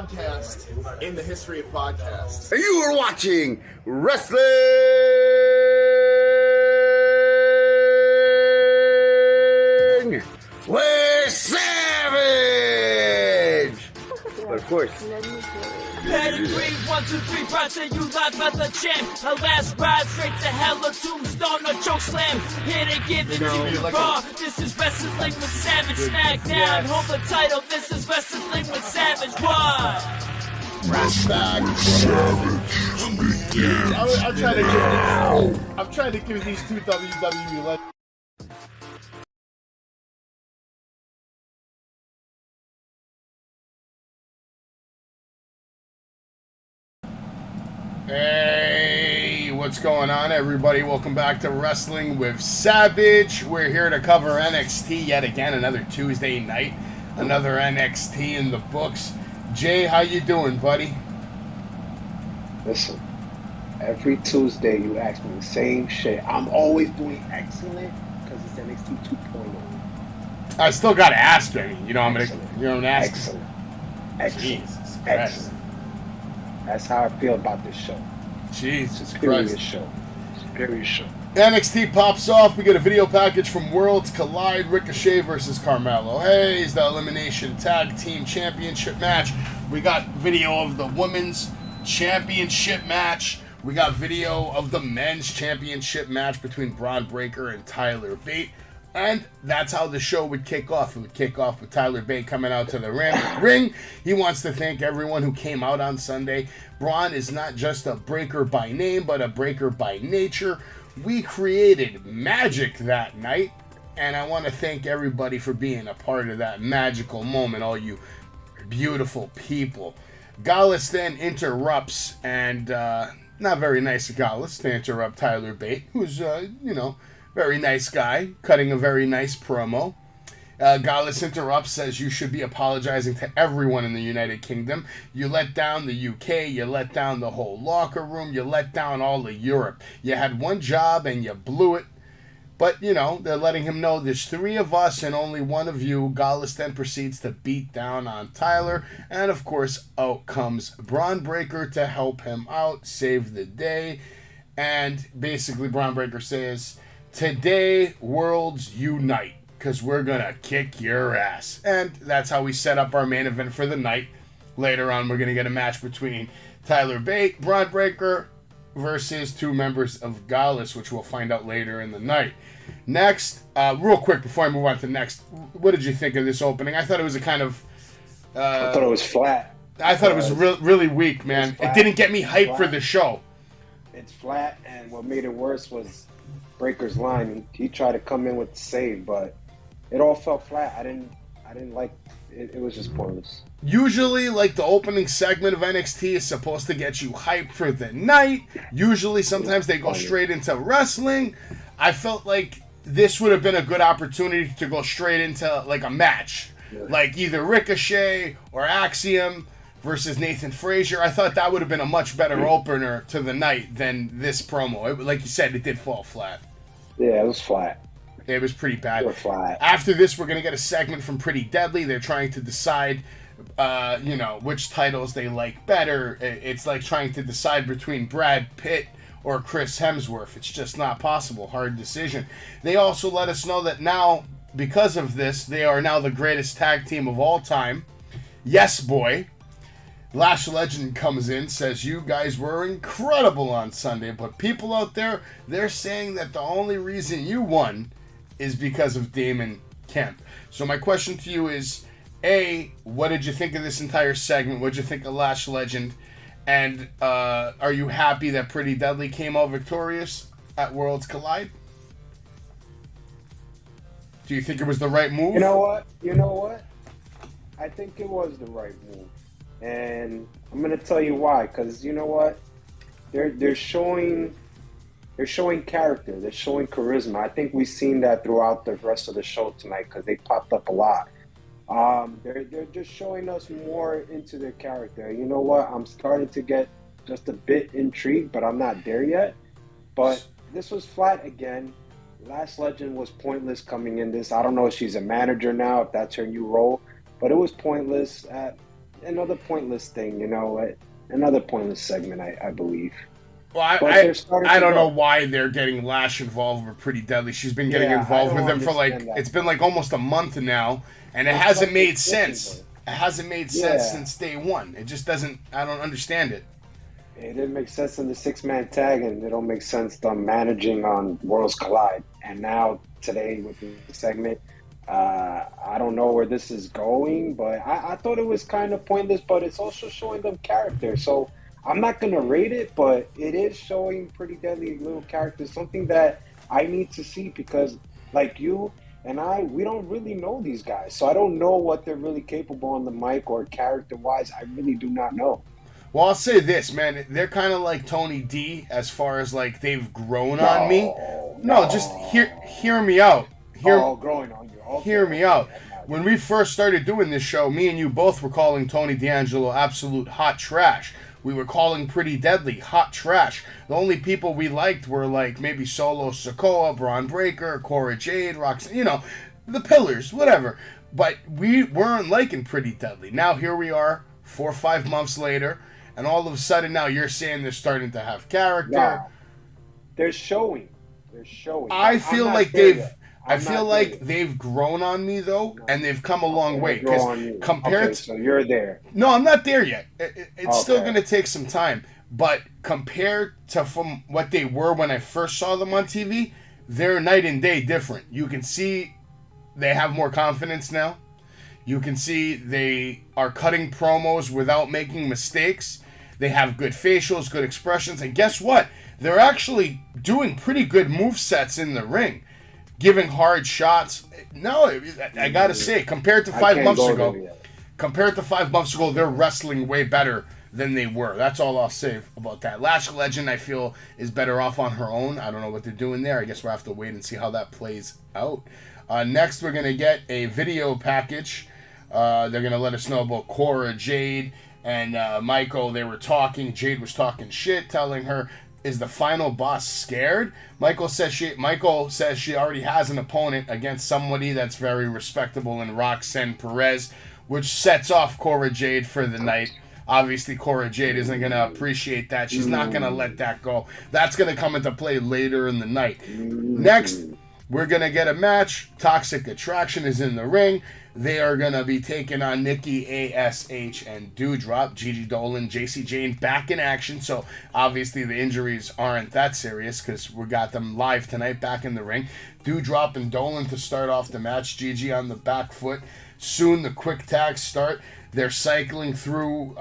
Podcast in the history of podcasts. You are watching Wrestling with Savage! But of course, Pedigree, 1, 2, 3, brought to you live by the champ. A last ride straight to hell, a tombstone, a choke slam. Here to give it to you raw. This is Wrestling with Savage. SmackDown, hold the title. This is Wrestling with Savage. What? I'm trying to give these two WWE legends. Hey, what's going on, everybody? Welcome back to Wrestling with Savage. We're here to cover NXT yet again, another Tuesday night, another NXT in the books. Jay, how you doing, buddy? Listen, every Tuesday you ask me the same shit. I'm always doing excellent because it's NXT 2.0. I still gotta ask you. You know, I'm gonna ask. Excellent. Jesus Christ. Excellent. That's how I feel about this show. Jesus Superior Christ. show. Superior show. NXT pops off. We get a video package from Worlds Collide. Ricochet versus Carmelo Hayes. The Elimination Tag Team Championship match. We got video of the Women's Championship match. We got video of the Men's Championship match between Braun Breaker and Tyler Bate. And that's how the show would kick off. It would kick off with Tyler Bate coming out to the ring. He wants to thank everyone who came out on Sunday. Braun is not just a breaker by name, but a breaker by nature. We created magic that night, and I want to thank everybody for being a part of that magical moment, all you beautiful people. Gallus then interrupts, and not very nice of Gallus to interrupt Tyler Bate, who's, very nice guy, cutting a very nice promo. Gallus interrupts, says you should be apologizing to everyone in the United Kingdom. You let down the UK, you let down the whole locker room, you let down all of Europe. You had one job and you blew it. But, they're letting him know there's three of us and only one of you. Gallus then proceeds to beat down on Tyler. And, of course, out comes Braun Breaker to help him out, save the day. And basically, Braun Breaker says, today, worlds unite, because we're going to kick your ass. And that's how we set up our main event for the night. Later on, we're going to get a match between Tyler Bate, Braun Breaker, versus two members of Gallus, which we'll find out later in the night. Next, real quick before I move on to next, what did you think of this opening? I thought it was a kind of... I thought it was flat. I thought it was really weak, man. It didn't get me hyped for the show. It's flat, and what made it worse was Breaker's line. He tried to come in with the save, but it all fell flat. I didn't like it. It was just pointless. Usually, like, the opening segment of NXT is supposed to get you hyped for the night. Usually, sometimes they go straight into wrestling. I felt like this would have been a good opportunity to go straight into, like, a match. Yeah. Like, either Ricochet or Axiom versus Nathan Frazier. I thought that would have been a much better opener to the night than this promo. Like you said, it did fall flat. Yeah, it was flat. It was pretty bad. It was flat. After this, we're going to get a segment from Pretty Deadly. They're trying to decide, which titles they like better. It's like trying to decide between Brad Pitt or Chris Hemsworth. It's just not possible. Hard decision. They also let us know that now, because of this, they are now the greatest tag team of all time. Yes, boy. Lash Legend comes in, says you guys were incredible on Sunday, but people out there, they're saying that the only reason you won is because of Damon Kemp. So my question to you is, A, what did you think of this entire segment? What did you think of Lash Legend? And are you happy that Pretty Deadly came out victorious at Worlds Collide? Do you think it was the right move? You know what? I think it was the right move. And I'm gonna tell you why. Because you know what? They're showing character. They're showing charisma. I think we've seen that throughout the rest of the show tonight because they popped up a lot. They're just showing us more into their character. You know what? I'm starting to get just a bit intrigued, but I'm not there yet. But this was flat again. Lash Legend was pointless coming in this. I don't know if she's a manager now, if that's her new role, but it was pointless. another pointless thing, you know, another pointless segment, I believe. Well, I don't know why they're getting Lash involved with Pretty Deadly. She's been getting involved with them for like, it's been like almost a month now, and it hasn't made sense. It hasn't made sense since day one. It just doesn't, I don't understand it. It didn't make sense in the 6-man tag, and it don't make sense them managing on Worlds Collide. And now, today, with the segment, I don't know where this is going, but I thought it was kind of pointless, but it's also showing them character. So I'm not going to rate it, but it is showing Pretty Deadly little characters, something that I need to see because, like you and we don't really know these guys. So I don't know what they're really capable on the mic or character-wise. I really do not know. Well, I'll say this, man. They're kind of like Tony D as far as, like, they've grown on me. No, just hear me out. Growing on you. Okay. Hear me out. When we first started doing this show, me and you both were calling Tony D'Angelo absolute hot trash. We were calling Pretty Deadly hot trash. The only people we liked were like maybe Solo Sikoa, Braun Breaker, Cora Jade, Roxanne, you know, the pillars, whatever. But we weren't liking Pretty Deadly. Now here we are, 4 or 5 months later, and all of a sudden now you're saying they're starting to have character. Yeah. They're showing. I feel like they've grown on me though, and they've come a long way. Compared so you're there. No, I'm not there yet. It's still going to take some time. But compared to from what they were when I first saw them on TV, they're night and day different. You can see they have more confidence now. You can see they are cutting promos without making mistakes. They have good facials, good expressions, and guess what? They're actually doing pretty good movesets in the ring. Giving hard shots. No, I gotta say, compared to 5 months ago, they're wrestling way better than they were. That's all I'll say about that. Lash Legend, I feel, is better off on her own. I don't know what they're doing there. I guess we'll have to wait and see how that plays out. Next, we're gonna get a video package. They're gonna let us know about Cora Jade and Michael. They were talking. Jade was talking shit, telling her, is the final boss scared? Michael says she already has an opponent against somebody that's very respectable in Roxanne Perez, which sets off Cora Jade for the night. Obviously, Cora Jade isn't going to appreciate that. She's not going to let that go. That's going to come into play later in the night. Next, we're going to get a match. Toxic Attraction is in the ring. They are going to be taking on Nikki, ASH, and Dewdrop. Gigi, Dolan, JC Jane back in action. So, obviously, the injuries aren't that serious because we got them live tonight back in the ring. Dewdrop and Dolan to start off the match. Gigi on the back foot. Soon the quick tags start. They're cycling through,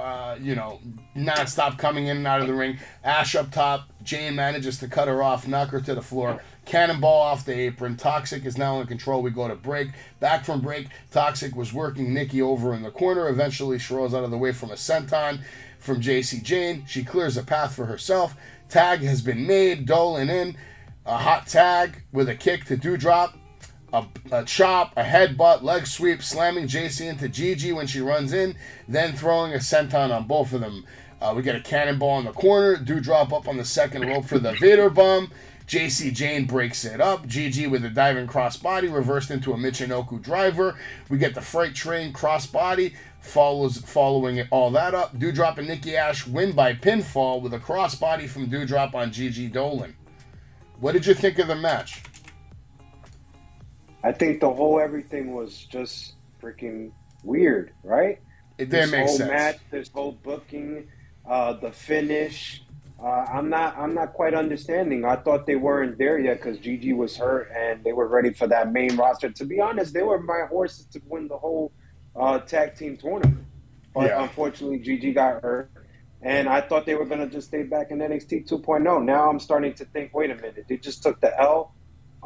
non-stop coming in and out of the ring. Ash up top. Jane manages to cut her off, knock her to the floor. Cannonball off the apron. Toxic is now in control. We go to break. Back from break, Toxic was working Nikki over in the corner. Eventually, she rolls out of the way from a senton from JC Jane. She clears a path for herself. Tag has been made. Dolan in. A hot tag with a kick to Dewdrop. A chop, a headbutt, leg sweep, slamming JC into Gigi when she runs in, then throwing a senton on both of them. We get a cannonball in the corner. Dewdrop up on the second rope for the Vader bomb. JC Jane breaks it up. Gigi with a diving crossbody reversed into a Michinoku driver. We get the freight train crossbody following all that up. Dewdrop and Nikki Ash win by pinfall with a crossbody from Dewdrop on Gigi Dolan. What did you think of the match? I think the whole everything was just freaking weird, right? It didn't make sense. Match, this whole booking, the finish. I'm not quite understanding. I thought they weren't there yet because Gigi was hurt and they were ready for that main roster. To be honest, they were my horses to win the whole tag team tournament. But unfortunately, Gigi got hurt. And I thought they were going to just stay back in NXT 2.0. Now I'm starting to think, wait a minute, they just took the L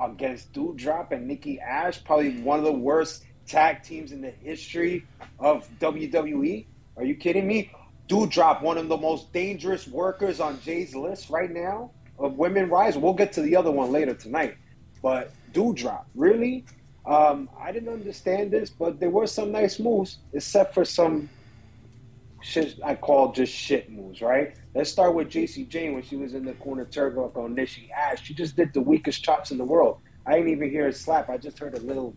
against Dewdrop and Nikki Ash, probably one of the worst tag teams in the history of WWE. Are you kidding me? Dewdrop, one of the most dangerous workers on Jay's list right now of women rise. We'll get to the other one later tonight. But Dewdrop, really? I didn't understand this, but there were some nice moves, except for some shit I call just shit moves, right? Let's start with JC Jane when she was in the corner turbo on Nikki Ash. She just did the weakest chops in the world. I didn't even hear a slap. I just heard a little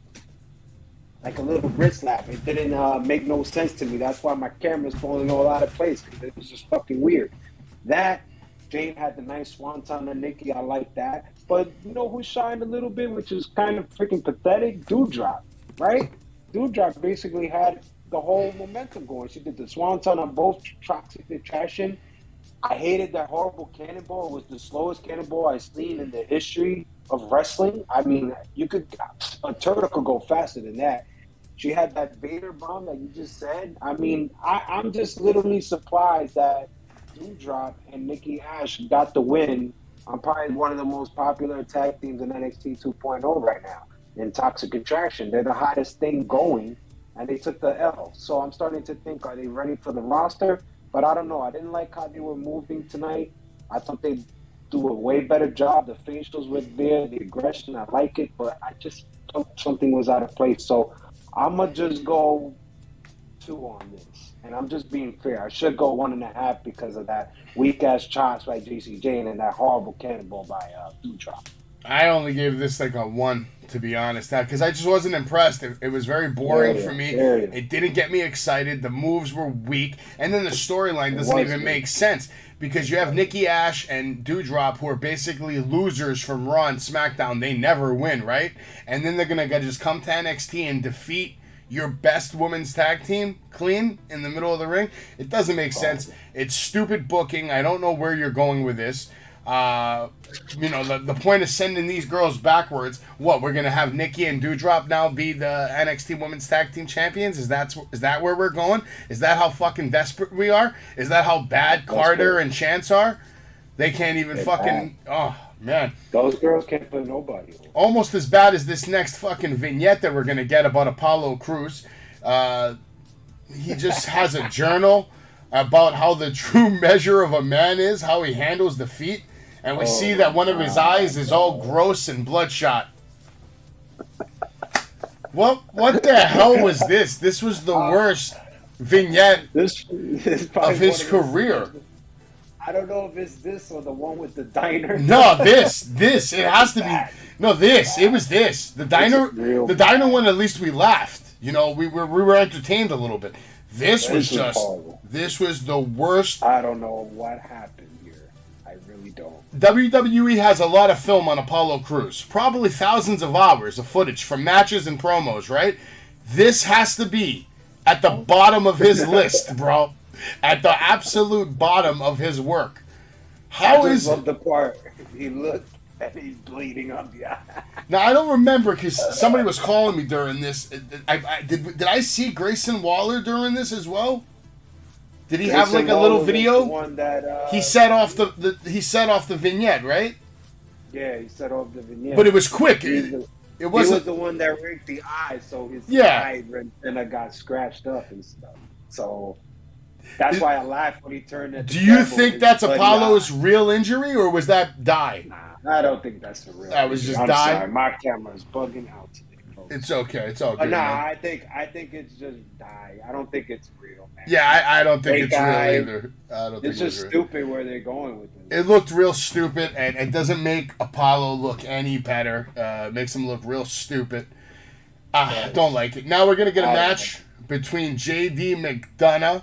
like a little wrist slap. It didn't make no sense to me. That's why my camera's falling all out of place, because it was just fucking weird. That, Jane had the nice swanton on Nikki. I like that. But you know who shined a little bit, which is kind of freaking pathetic? Dewdrop, right? Dewdrop basically had the whole momentum going. She did the swanton on both Toxic Attraction. I hated that horrible cannonball. It was the slowest cannonball I've seen in the history of wrestling. I mean, a turtle could go faster than that. She had that Vader bomb that you just said. I mean, I'm just literally surprised that Dewdrop and Nikki Ash got the win on probably one of the most popular tag teams in NXT 2.0 right now, in Toxic Attraction. They're the hottest thing going, and they took the L. So I'm starting to think, are they ready for the roster? But I don't know. I didn't like how they were moving tonight. I thought they'd do a way better job. The facials were there, the aggression, I like it, but I just thought something was out of place. So I'm going to just go 2 on this. And I'm just being fair. I should go 1.5 because of that weak-ass chops by JCJ and that horrible cannonball by Dewdrop. I only gave this like a 1, to be honest, because I just wasn't impressed. It was very boring for me. It didn't get me excited. The moves were weak. And then the storyline doesn't even make sense because you have Nikki Ash and Dewdrop, who are basically losers from Raw and SmackDown. They never win, right? And then they're going to just come to NXT and defeat your best women's tag team clean in the middle of the ring. It doesn't make sense. It's stupid booking. I don't know where you're going with this. The point of sending these girls backwards, what, we're going to have Nikki and Dewdrop now be the NXT Women's Tag Team Champions? Is that where we're going? Is that how fucking desperate we are? Is that how bad Carter and Chance are? They can't even oh, man. Those girls can't put nobody on. Almost as bad as this next fucking vignette that we're going to get about Apollo Crews. He just has a journal about how the true measure of a man is, how he handles defeat. And we see that one of his eyes is all gross and bloodshot. What the hell was this? This was the worst vignette of his career. I don't know if it's this or the one with the diner. No, this. It has to be. No, this. It was this. The diner one, at least we laughed. You know, we were entertained a little bit. This was horrible. This was the worst. I don't know what happened here. I really don't. WWE has a lot of film on Apollo Crews. Probably thousands of hours of footage from matches and promos, right? This has to be at the bottom of his list, bro. At the absolute bottom of his work. I love the part he looked and he's bleeding on the eye. Now I don't remember because somebody was calling me during this. Did I see Grayson Waller during this as well? Did he have like a little video? The one that, he set off the vignette, right? Yeah, he set off the vignette. But it was quick. It wasn't. He was the one that rigged the eye, so his eye got scratched up and stuff. So that's why I laughed when he turned it. Do you think that's Apollo's real injury, or was that dye? Nah, I don't think that's the real. That was just I'm dye. Sorry, my camera is bugging out today. It's okay. It's all good. I think it's just dye. I don't think it's real, man. Yeah, I don't think it's real either. I don't think it's just stupid where they're going with it. It looked real stupid, and it doesn't make Apollo look any better. It makes him look real stupid. I don't like it. Now we're gonna get a match between JD McDonough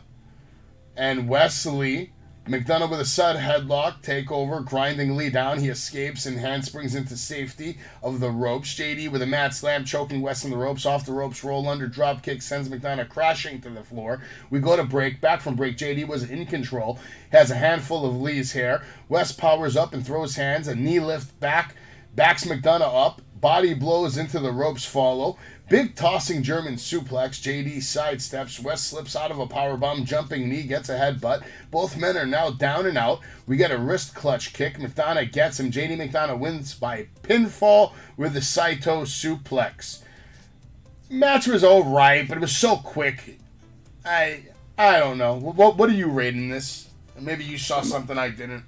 and Wesley. McDonough with a sud headlock, takeover, grinding Lee down. He escapes and handsprings into safety of the ropes. JD with a mat slam, choking Wes on the ropes. Off the ropes, roll under, drop kick, sends McDonough crashing to the floor. We go to break. Back from break, JD was in control. Has a handful of Lee's hair. Wes powers up and throws hands. A knee lift back. Backs McDonough up. Body blows into the ropes follow. Big tossing German suplex. JD sidesteps. West slips out of a powerbomb. Jumping knee gets a headbutt. Both men are now down and out. We get a wrist clutch kick. McDonough gets him. JD McDonough wins by pinfall with the Saito suplex. Match was alright, but it was so quick. I don't know. What are you rating this? Maybe you saw something I didn't.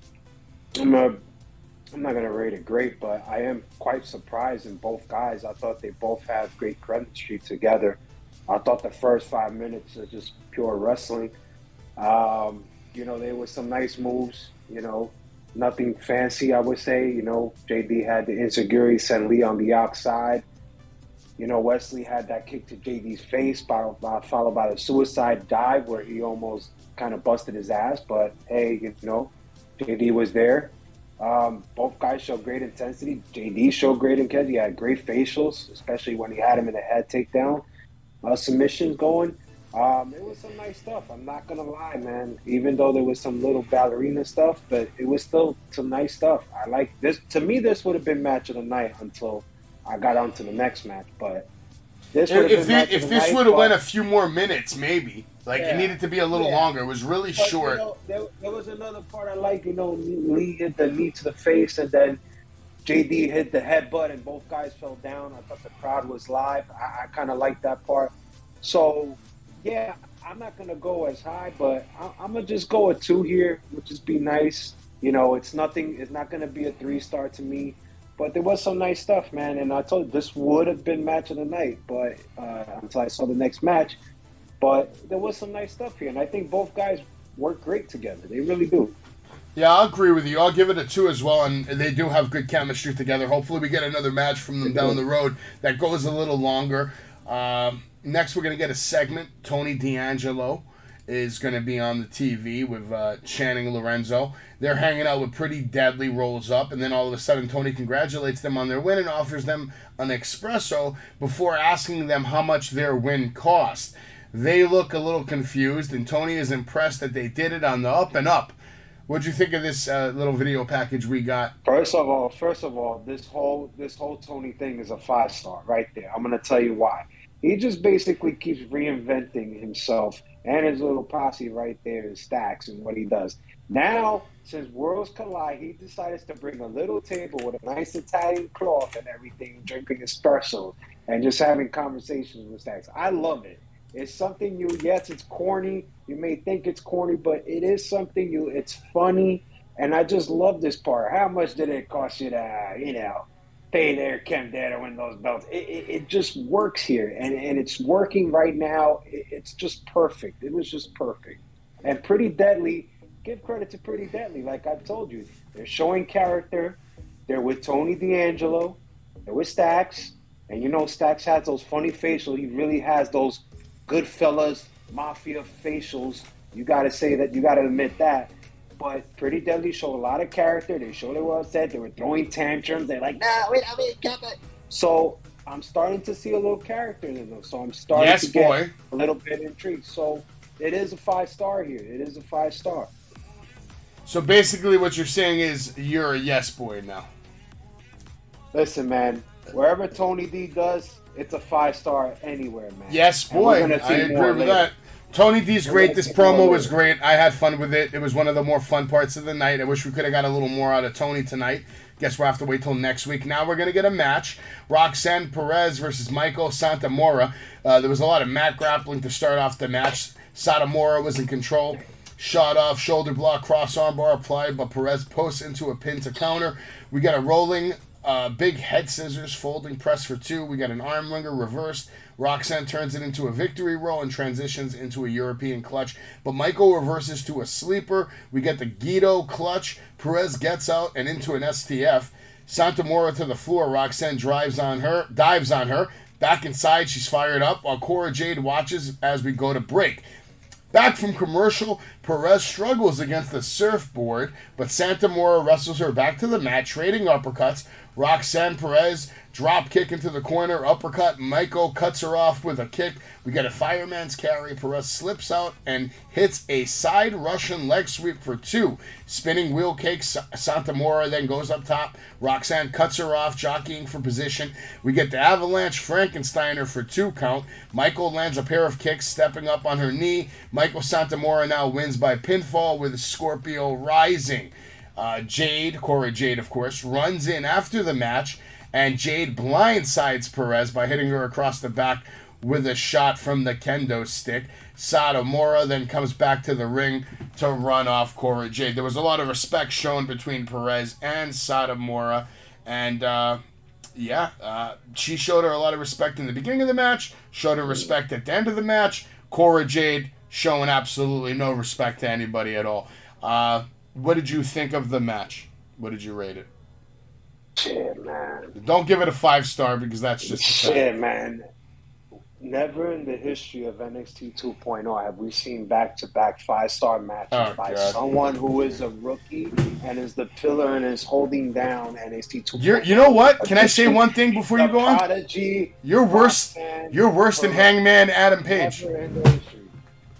I'm not going to rate it great, but I am quite surprised in both guys. I thought they both have great chemistry together. I thought the first 5 minutes was just pure wrestling. There were some nice moves, nothing fancy, I would say. JD had the insecurity, sent Lee on the outside. Wesley had that kick to JD's face, followed by the suicide dive where he almost kind of busted his ass. But hey, JD was there. Both guys showed great intensity. JD showed great intensity. He had great facials, especially when he had him in the head takedown. Submissions going. It was some nice stuff. I'm not going to lie, man. Even though there was some little ballerina stuff, but it was still some nice stuff. I like this. To me, this would have been match of the night until I got on to the next match. But this would have been match of the night. If this would have went a few more minutes, maybe. It needed to be a little longer. It was really short. There was another part I like. Lee hit the knee to the face, and then JD hit the headbutt, and both guys fell down. I thought the crowd was live. I kind of liked that part. So, yeah, I'm not going to go as high, but I'm going to just go a 2 here, which is be nice. It's nothing. It's not going to be a 3-star to me. But there was some nice stuff, man. And I told you, this would have been match of the night, but until I saw the next match. But there was some nice stuff here, and I think both guys work great together. They really do. Yeah, I'll agree with you. I'll give it a 2 as well, and they do have good chemistry together. Hopefully we get another match from them down the road that goes a little longer. Next, we're going to get a segment. Tony D'Angelo is going to be on the TV with Channing Lorenzo. They're hanging out with Pretty Deadly, rolls up, and then all of a sudden Tony congratulates them on their win and offers them an espresso before asking them how much their win cost. They look a little confused, and Tony is impressed that they did it on the up and up. What'd you think of this little video package we got? First of all, this whole Tony thing is a 5-star right there. I'm gonna tell you why. He just basically keeps reinventing himself and his little posse right there in Stacks and what he does. Now, since Worlds Collide, he decided to bring a little table with a nice Italian cloth and everything, drinking espresso and just having conversations with Stacks. I love it. It's something new. Yes, it's corny. You may think it's corny, but it is something new. It's funny, and I just love this part. How much did it cost you to, pay there, Kim, there to win those belts? It just works here, and it's working right now. It's just perfect. It was just perfect. And Pretty Deadly, give credit to Pretty Deadly. Like I told you, they're showing character. They're with Tony D'Angelo. They're with Stacks. And Stacks has those funny facials. He really has those Goodfellas, Mafia facials. You got to say that. You got to admit that. But Pretty Deadly showed a lot of character. They showed they were upset. They were throwing tantrums. They're like, nah, wait, can't. So I'm starting to see a little character in them. So I'm starting to get a little bit intrigued. So it is a 5-star here. It is a 5-star. So basically what you're saying is you're a yes boy now. Listen, man, wherever Tony D does, it's a 5-star anywhere, man. Yes, boy. I agree with that. Tony D's great. This promo was great. I had fun with it. It was one of the more fun parts of the night. I wish we could have got a little more out of Tony tonight. Guess we'll have to wait till next week. Now we're going to get a match. Roxanne Perez versus Michael Santamora. There was a lot of mat grappling to start off the match. Santamora was in control. Shot off, shoulder block, cross arm bar applied, but Perez posts into a pin to counter. We got a rolling big head scissors, folding press for 2. We got an arm wringer reversed. Roxanne turns it into a victory roll and transitions into a European clutch. But Michael reverses to a sleeper. We get the Guido clutch. Perez gets out and into an STF. Santamora to the floor. Roxanne dives on her. Back inside, she's fired up while Cora Jade watches as we go to break. Back from commercial, Perez struggles against the surfboard, but Santamora wrestles her back to the mat, trading uppercuts. Roxanne Perez drop kick into the corner, uppercut. Michael cuts her off with a kick. We get a fireman's carry. Perez slips out and hits a side Russian leg sweep for 2. Spinning wheel kick. Santamora then goes up top. Roxanne cuts her off, jockeying for position. We get the avalanche Frankensteiner for 2 count. Michael lands a pair of kicks, stepping up on her knee. Michael Santamora now wins by pinfall with Scorpio rising. Cora Jade, of course, runs in after the match, and Jade blindsides Perez by hitting her across the back with a shot from the kendo stick. Santamora then comes back to the ring to run off Cora Jade. There was a lot of respect shown between Perez and Santamora, and she showed her a lot of respect in the beginning of the match, showed her respect at the end of the match. Cora Jade showing absolutely no respect to anybody at all. What did you think of the match? What did you rate it? Shit, man. Don't give it a 5-star because that's just a fact. Shit, man. Never in the history of NXT 2.0 have we seen back-to-back 5-star matches by someone who is a rookie and is the pillar and is holding down NXT 2.0. You know what? Can I say one thing before you go on? Prodigy, You're worse than Hangman Adam Page. Never in the history.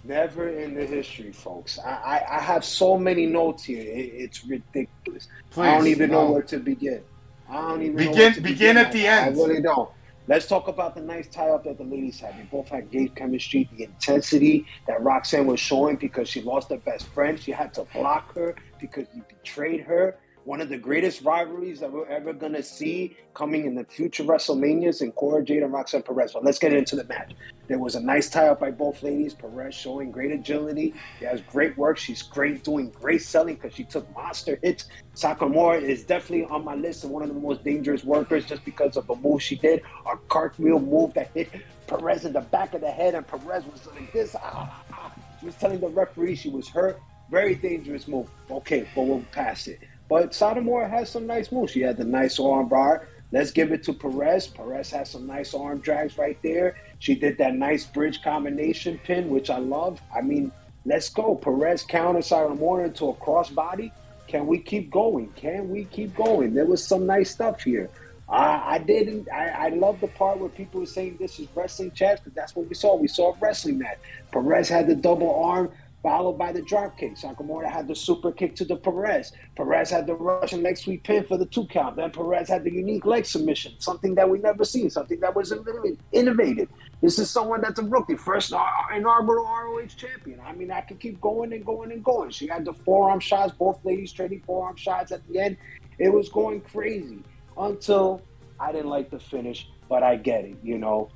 Never in the history, folks. I have so many notes here. It's ridiculous. Please, I don't even know where to begin. Begin at the end. I really don't. Let's talk about the nice tie-up that the ladies had. They both had great chemistry. The intensity that Roxanne was showing because she lost her best friend. She had to block her because he betrayed her. One of the greatest rivalries that we're ever going to see coming in the future WrestleManias in Cora Jade and Roxanne Perez. But let's get into the match. There was a nice tie-up by both ladies. Perez showing great agility. She has great work. She's great doing great selling because she took monster hits. Sakamura is definitely on my list of one of the most dangerous workers just because of the move she did. A cartwheel move that hit Perez in the back of the head, and Perez was like this. She was telling the referee she was hurt. Very dangerous move. Okay, but we'll pass it. But Sakamura has some nice moves. She had the nice arm bar. Let's give it to Perez. Perez has some nice arm drags right there. She did that nice bridge combination pin, which I love. I mean, let's go. Perez countered Sakamura into a crossbody. Can we keep going? Can we keep going? There was some nice stuff here. I love the part where people were saying this is wrestling chat, because that's what we saw. We saw a wrestling match. Perez had the double arm followed by the drop kick. Sakamura had the super kick to the Perez. Perez had the Russian leg sweep pin for the 2 count. Then Perez had the unique leg submission, something that we never seen, something that was innovative. This is someone that's a rookie, first inaugural ROH champion. I mean, I could keep going and going and going. She had the forearm shots, both ladies trading forearm shots at the end. It was going crazy until I didn't like the finish, but I get it, you know.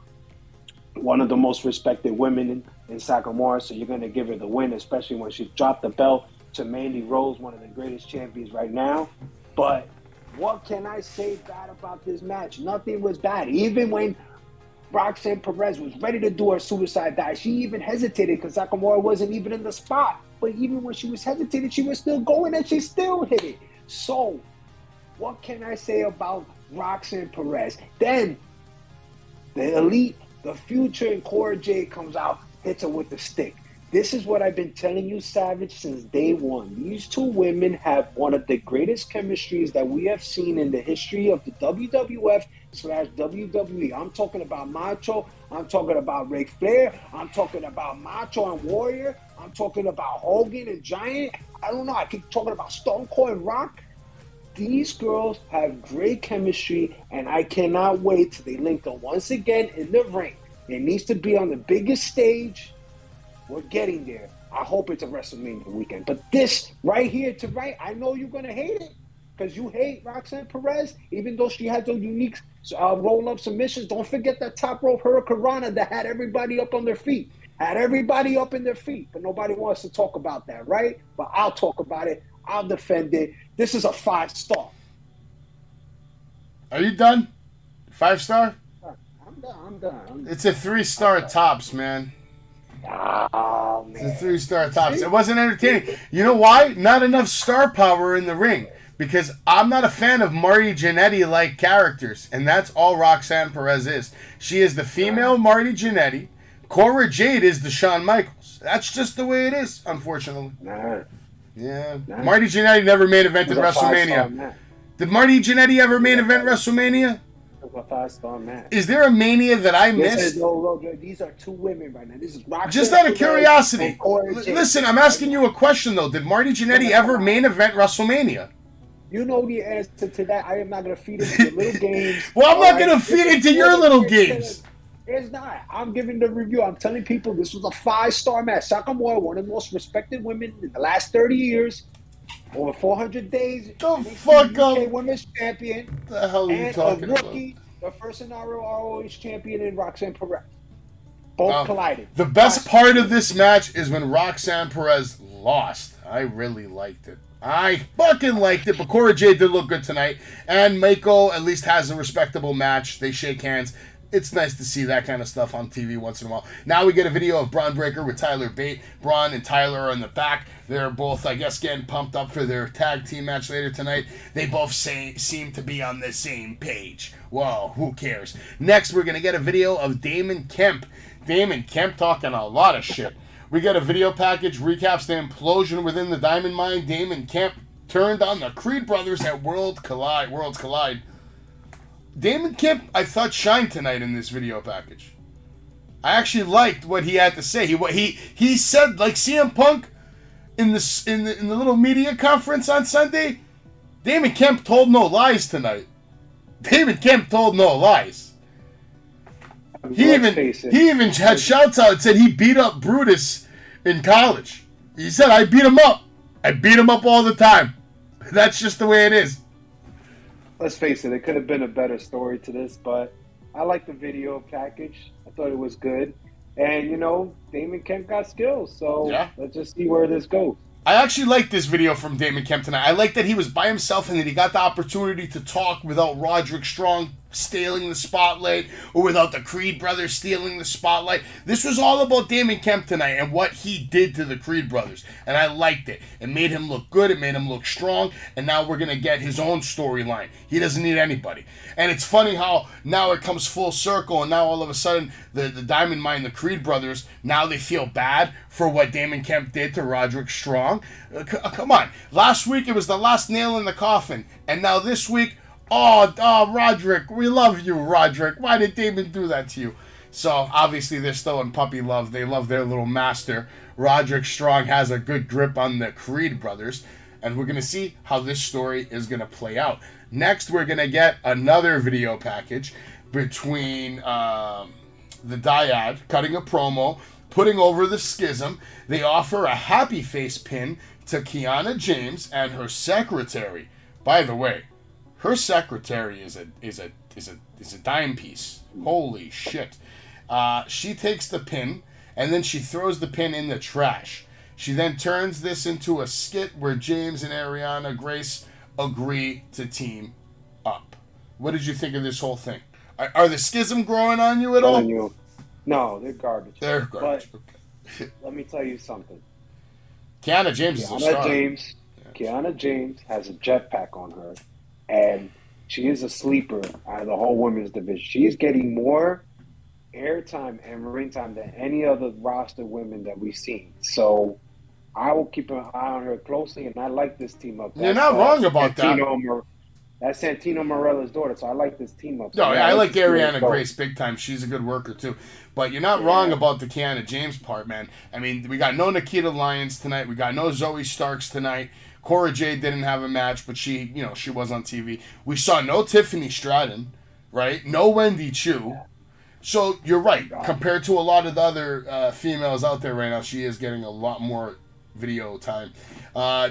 One of the most respected women in Sakamura, so you're going to give her the win, especially when she dropped the belt to Mandy Rose, one of the greatest champions right now. But what can I say bad about this match? Nothing was bad. Even when Roxanne Perez was ready to do her suicide dive, she even hesitated because Sakamura wasn't even in the spot. But even when she was hesitating, she was still going and she still hit it. So what can I say about Roxanne Perez? Then the Elite, the Future, and Cora Jade comes out, hits her with the stick. This is what I've been telling you, Savage, since day one. These two women have one of the greatest chemistries that we have seen in the history of the WWF/WWE. I'm talking about Macho. I'm talking about Ric Flair. I'm talking about Macho and Warrior. I'm talking about Hogan and Giant. I don't know. I keep talking about Stone Cold and Rock. These girls have great chemistry, and I cannot wait till they link them once again in the ring. It needs to be on the biggest stage. We're getting there. I hope it's a WrestleMania weekend. But this right here to right, I know you're going to hate it because you hate Roxanne Perez, even though she had those unique roll-up submissions. Don't forget that top rope hurricanrana that had everybody up on their feet. Had everybody up in their feet, but nobody wants to talk about that, right? But I'll talk about it. I'll defend it. This is a 5-star. Are you done? 5-star? I'm done. It's a 3-star tops, man. Oh, man. It's a 3-star tops. It wasn't entertaining. You know why? Not enough star power in the ring. Because I'm not a fan of Marty Jannetty-like characters. And that's all Roxanne Perez is. She is the female Marty Jannetty. Cora Jade is the Shawn Michaels. That's just the way it is, unfortunately. Nah. Yeah. Nah. Marty Jannetty never main evented WrestleMania. Did Marty Jannetty ever main event WrestleMania? A 5-star match. Is there a Mania that I missed? These are two women right now. This is Roxanne. Just out of curiosity. Listen, I'm asking you a question, though. Did Marty Jannetty ever main event WrestleMania? You know the answer to that. I am not going to feed into your little games. Well, I'm not going to feed into your little games. It's not. I'm giving the review. I'm telling people this was a 5-star match. Sakamura, one of the most respected women in the last 30 years. Over 400 days. The fuck up. UK Women's Champion. What the hell are you talking about? And a rookie, the first inaugural ROH champion in Roxanne Perez. Both collided. The best part of this match is when Roxanne Perez lost. I really liked it. I fucking liked it, but Cora Jade did look good tonight. And Mako at least has a respectable match. They shake hands. it's nice to see that kind of stuff on TV once in a while. Now we get a video of Braun Breaker with Tyler Bate. Braun and Tyler are in the back. They're both, I guess, getting pumped up for their tag team match later tonight. They both seem to be on the same page. Whoa, who cares? Next, we're going to get a video of Damon Kemp. Damon Kemp talking a lot of shit. We get a video package, recaps the implosion within the Diamond Mine. Damon Kemp turned on the Creed brothers at Worlds Collide. Damon Kemp, I thought, shined tonight in this video package. I actually liked what he had to say. He said, like CM Punk in the little media conference on Sunday, Damon Kemp told no lies tonight. Damon Kemp told no lies. He even had shouts out and said he beat up Brutus in college. He said, I beat him up. I beat him up all the time. That's just the way it is. Let's face it, it could have been a better story to this, but I like the video package. I thought it was good. And, you know, Damon Kemp got skills, so yeah. Let's just see where this goes. I actually like this video from Damon Kemp tonight. I like that he was by himself and that he got the opportunity to talk without Roderick Strong stealing the spotlight or without the Creed brothers stealing the spotlight. This was all about Damon Kemp tonight and what he did to the Creed brothers. And I liked it. It made him look good. It made him look strong. And now we're going to get his own storyline. He doesn't need anybody. And it's funny how now it comes full circle and now all of a sudden the Diamond Mine, the Creed brothers, now they feel bad for what Damon Kemp did to Roderick Strong. Come on. Last week it was the last nail in the coffin. And now this week, Oh, Roderick, we love you, Roderick. Why did Damon do that to you? So, obviously, they're still in puppy love. They love their little master. Roderick Strong has a good grip on the Creed brothers. And we're going to see how this story is going to play out. Next, we're going to get another video package between the Dyad cutting a promo, putting over the Schism. They offer a happy face pin to Kiana James and her secretary. By the way, her secretary is a dime piece. Holy shit. She takes the pin, and then she throws the pin in the trash. She then turns this into a skit where James and Ariana Grace agree to team up. What did you think of this whole thing? Are the Schism growing on you at all? No, they're garbage. They're garbage. But let me tell you something. Kiana James is a star. Kiana James has a jetpack on her. And she is a sleeper out of the whole women's division. She's getting more airtime and ring time than any other roster women that we've seen. So I will keep an eye on her closely, and I like this team up. You're not wrong about that. That's Santino Morella's daughter, so I like this team up. No, I like Ariana Grace big time. She's a good worker, too. But you're not wrong about the Kiana James part, man. I mean, we got no Nikita Lyons tonight. We got no Zoe Starks tonight. Cora Jade didn't have a match, but she was on TV. We saw no Tiffany Stratton, right? No Wendy Chu. So you're right. Compared to a lot of the other females out there right now, she is getting a lot more video time.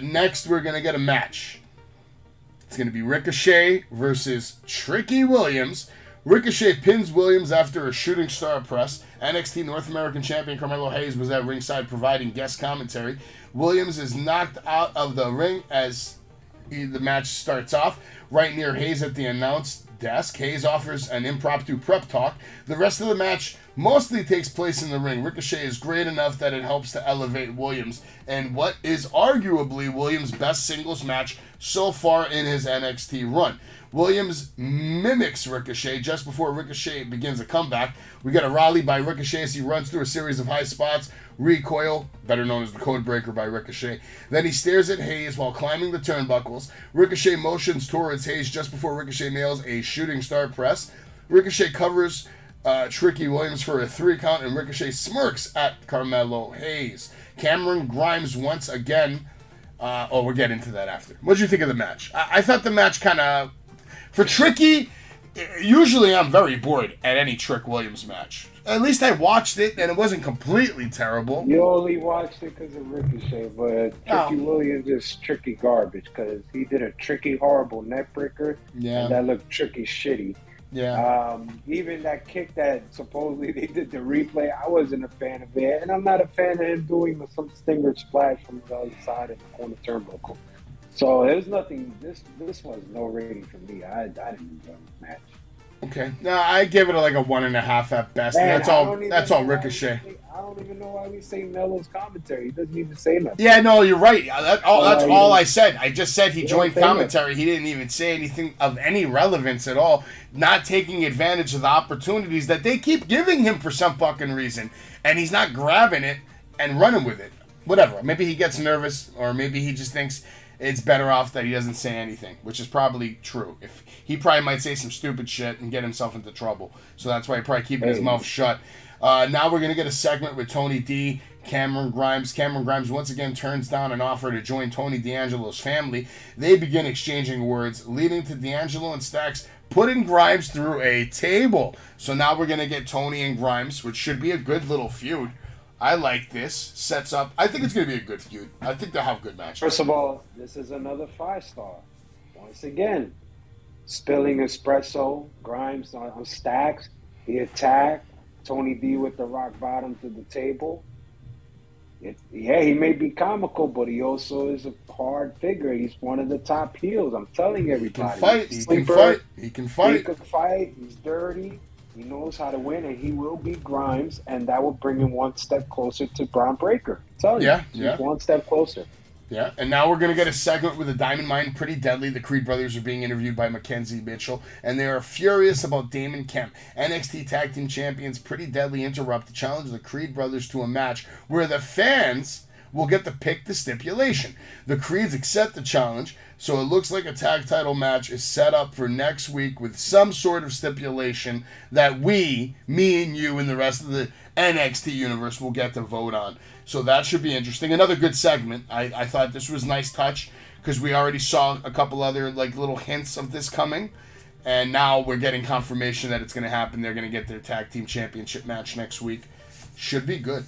Next, we're going to get a match. It's going to be Ricochet versus Tricky Williams. Ricochet pins Williams after a shooting star press. NXT North American Champion Carmelo Hayes was at ringside providing guest commentary. Williams is knocked out of the ring as the match starts off. Right near Hayes at the announce desk, Hayes offers an impromptu prep talk. The rest of the match mostly takes place in the ring. Ricochet is great enough that it helps to elevate Williams and what is arguably Williams' best singles match so far in his NXT run. Williams mimics Ricochet just before Ricochet begins a comeback. We get a rally by Ricochet as he runs through a series of high spots. Recoil, better known as the Code Breaker by Ricochet. Then he stares at Hayes while climbing the turnbuckles. Ricochet motions towards Hayes just before Ricochet nails a shooting star press. Ricochet covers Tricky Williams for a 3 count, and Ricochet smirks at Carmelo Hayes. Cameron Grimes once again. We'll get into that after. What did you think of the match? I thought the match kind of... For Tricky, usually I'm very bored at any Trick Williams match. At least I watched it, and it wasn't completely terrible. You only watched it because of Ricochet, but Tricky Williams is tricky garbage because he did a tricky, horrible neck breaker, and that looked tricky shitty. Yeah. Even that kick that supposedly they did the replay, I wasn't a fan of it, and I'm not a fan of him doing some stinger splash from the other side on the turnbuckle. So there's nothing. This was no rating for me. I didn't enjoy the match. Okay. No, I give it like a 1.5 at best. Man, That's I all. don't even That's all know why Ricochet. I don't even know why we say Melo's commentary. He doesn't even say nothing. Yeah, no, you're right. That's all I said. I just said he You joined don't say commentary. He didn't even say anything of any relevance at all. Not taking advantage of the opportunities that they keep giving him for some fucking reason, and he's not grabbing it and running with it. Whatever. Maybe he gets nervous, or maybe he just thinks it's better off that he doesn't say anything, which is probably true. If he probably might say some stupid shit and get himself into trouble, so that's why he's probably keeping his mouth shut. Now we're gonna get a segment with Tony D, Cameron Grimes. Cameron Grimes once again turns down an offer to join Tony D'Angelo's family. They begin exchanging words, leading to D'Angelo and Stacks putting Grimes through a table. So now we're gonna get Tony and Grimes, which should be a good little feud. I like this. Sets up. I think it's going to be a good feud. I think they'll have good matches. First of all, this is another 5-star. Once again, spilling espresso, Grimes on Stacks, the attack, Tony D with the rock bottom to the table. He may be comical, but he also is a hard figure. He's one of the top heels. I'm telling everybody. He can fight. He can fight. He can fight. He's dirty. He knows how to win, and he will beat Grimes, and that will bring him one step closer to Braun Breaker. I'm telling you, he's one step closer. Yeah, and now we're going to get a segment with a Diamond Mine, Pretty Deadly. The Creed brothers are being interviewed by Mackenzie Mitchell, and they are furious about Damon Kemp. NXT Tag Team Champions Pretty Deadly interrupt to challenge the Creed brothers to a match where the fans will get to pick the stipulation. The Creeds accept the challenge, so it looks like a tag title match is set up for next week with some sort of stipulation that we, me and you, and the rest of the NXT universe will get to vote on. So that should be interesting. Another good segment. I thought this was a nice touch because we already saw a couple other like little hints of this coming. And now we're getting confirmation that it's going to happen. They're going to get their tag team championship match next week. Should be good.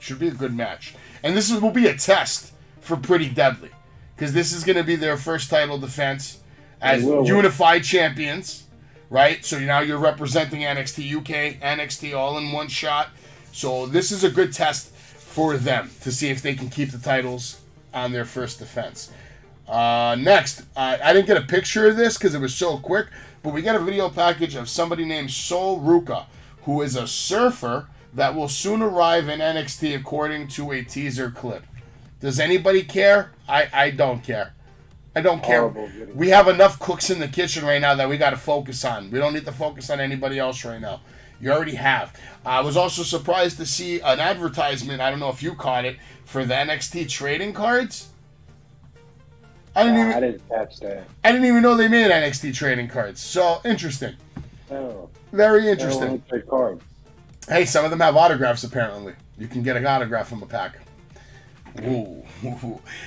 Should be a good match. And this will be a test for Pretty Deadly. Because this is going to be their first title defense as unified champions. Right? So now you're representing NXT UK, NXT all in one shot. So this is a good test for them to see if they can keep the titles on their first defense. Next, I didn't get a picture of this because it was so quick, but we got a video package of somebody named Sol Ruka, who is a surfer that will soon arrive in NXT according to a teaser clip. Does anybody care? I don't care. I don't care. We have enough cooks in the kitchen right now that we got to focus on. We don't need to focus on anybody else right now. You already have. I was also surprised to see an advertisement, I don't know if you caught it, for the NXT trading cards. I didn't catch that. I didn't even know they made NXT trading cards. So, interesting. Oh. Very interesting. Cards. Hey, some of them have autographs, apparently. You can get an autograph from a pack. Ooh.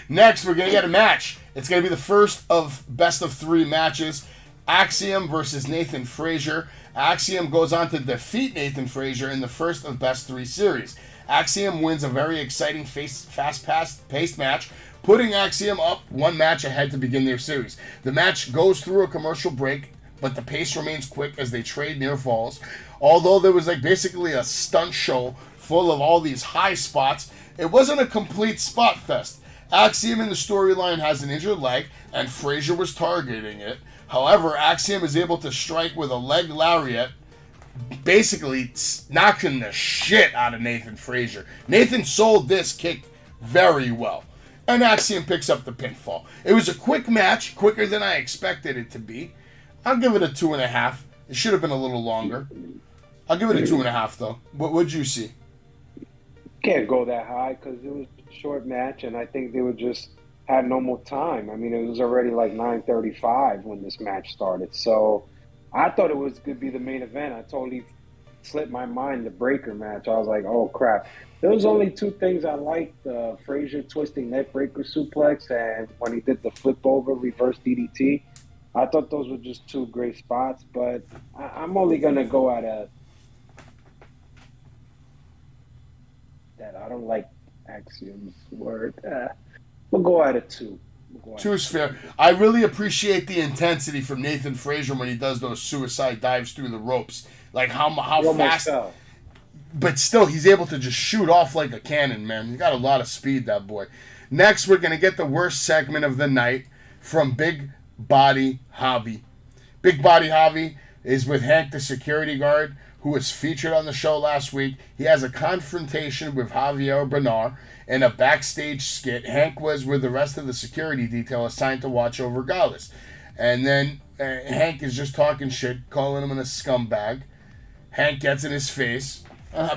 Next, we're going to get a match. It's going to be the first of best of 3 matches. Axiom versus Nathan Frazier. Axiom goes on to defeat Nathan Frazier in the first of best 3 series. Axiom wins a very exciting fast-paced match, putting Axiom up 1 match ahead to begin their series. The match goes through a commercial break, but the pace remains quick as they trade near falls. Although there was like basically a stunt show full of all these high spots, it wasn't a complete spot fest. Axiom in the storyline has an injured leg, and Frazier was targeting it. However, Axiom is able to strike with a leg lariat, basically knocking the shit out of Nathan Frazier. Nathan sold this kick very well, and Axiom picks up the pinfall. It was a quick match, quicker than I expected it to be. I'll give it a 2.5. It should have been a little longer. I'll give it a 2.5, though. What would you see? Can't go that high because it was a short match, and I think they were just had no more time. I mean, it was already like 9:35 when this match started. So I thought it was going to be the main event. I totally slipped my mind the breaker match. I was like, oh, crap. There was only 2 things I liked. Frazier twisting neck breaker suplex and when he did the flip over reverse DDT. I thought those were just 2 great spots, but I'm only going to go at a... that I don't like Axiom's word. We'll go at a 2. 2 is fair. I really appreciate the intensity from Nathan Frazier when he does those suicide dives through the ropes. Like how fast. But still, he's able to just shoot off like a cannon, man. He's got a lot of speed, that boy. Next, we're going to get the worst segment of the night from Big Body Hobby. Big Body Hobby is with Hank, the security guard, who was featured on the show last week. He has a confrontation with Javier Bernard in a backstage skit. Hank was with the rest of the security detail assigned to watch over Gallus. And then Hank is just talking shit, calling him a scumbag. Hank gets in his face.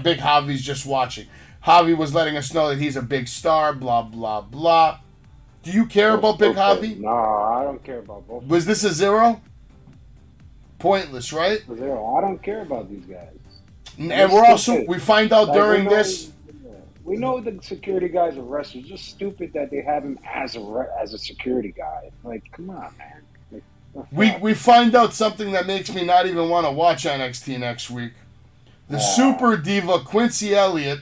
Big Javi's just watching. Javi was letting us know that he's a big star, blah, blah, blah. Do you care about Big Javi? No, I don't care about both. Was this a 0? Pointless, right? 0. I don't care about these guys. And we're also, we find out during this. We know the security guys are wrestlers. It's just stupid that they have him as a security guy. Like, come on, man. Like, we find out something that makes me not even want to watch NXT next week. The super diva Quincy Elliott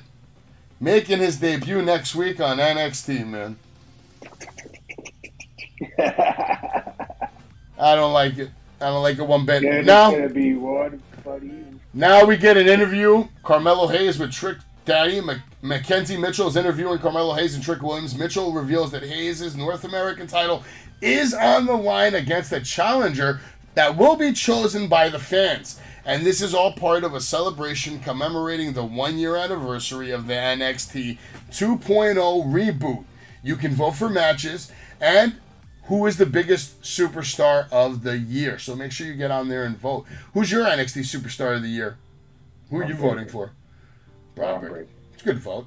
making his debut next week on NXT, man. I don't like it. I don't like it one bit. Yeah, now, gonna be one, buddy. Now we get an interview. Carmelo Hayes with Trick Daddy. Mackenzie Mitchell is interviewing Carmelo Hayes and Trick Williams. Mitchell reveals that Hayes' North American title is on the line against a challenger that will be chosen by the fans. And this is all part of a celebration commemorating the 1-year anniversary of the NXT 2.0 reboot. You can vote for matches and who is the biggest superstar of the year. So make sure you get on there and vote. Who's your NXT superstar of the year? Who are you voting for? Braun Breaker. It's a good vote.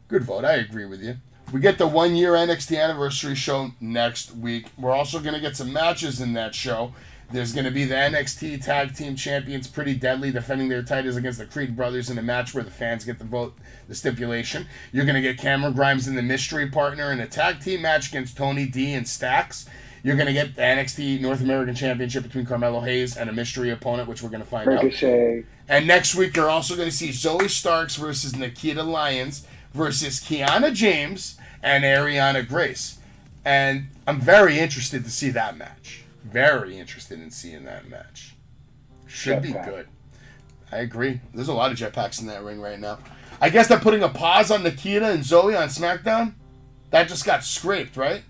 Good vote. I agree with you. We get the 1-year NXT anniversary show next week. We're also going to get some matches in that show. There's going to be the NXT Tag Team Champions, Pretty Deadly, defending their titles against the Creed Brothers in a match where the fans get to vote the stipulation. You're going to get Cameron Grimes and the Mystery Partner in a tag team match against Tony D and Stax. You're going to get the NXT North American Championship between Carmelo Hayes and a mystery opponent, which we're going to find Ricochet. out. And next week, you're also going to see Zoe Starks versus Nikita Lyons versus Kiana James and Ariana Grace. And I'm very interested to see that match. Very interested in seeing that match. Should be good. I agree. There's a lot of jetpacks in that ring right now. I guess they're putting a pause on Nikita and Zoe on SmackDown. That just got scraped, right?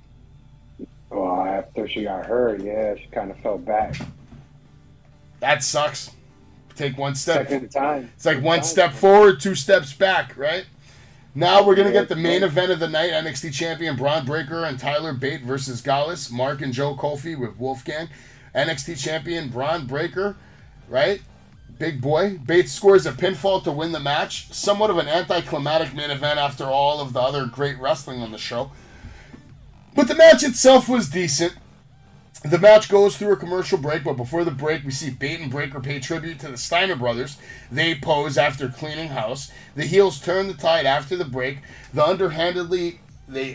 Well, after she got hurt, yeah, she kind of fell back. That sucks. Take one step. Second time. It's like one step forward, 2 steps back, right? Now we're going to get the main event of the night. NXT champion Braun Breaker and Tyler Bate versus Gallus. Mark and Joe Kofi with Wolfgang. NXT champion Braun Breaker, right? Big boy. Bates scores a pinfall to win the match. Somewhat of an anticlimactic main event after all of the other great wrestling on the show. But the match itself was decent. The match goes through a commercial break, but before the break, we see Bate and Breaker pay tribute to the Steiner brothers. They pose after cleaning house. The heels turn the tide after the break. They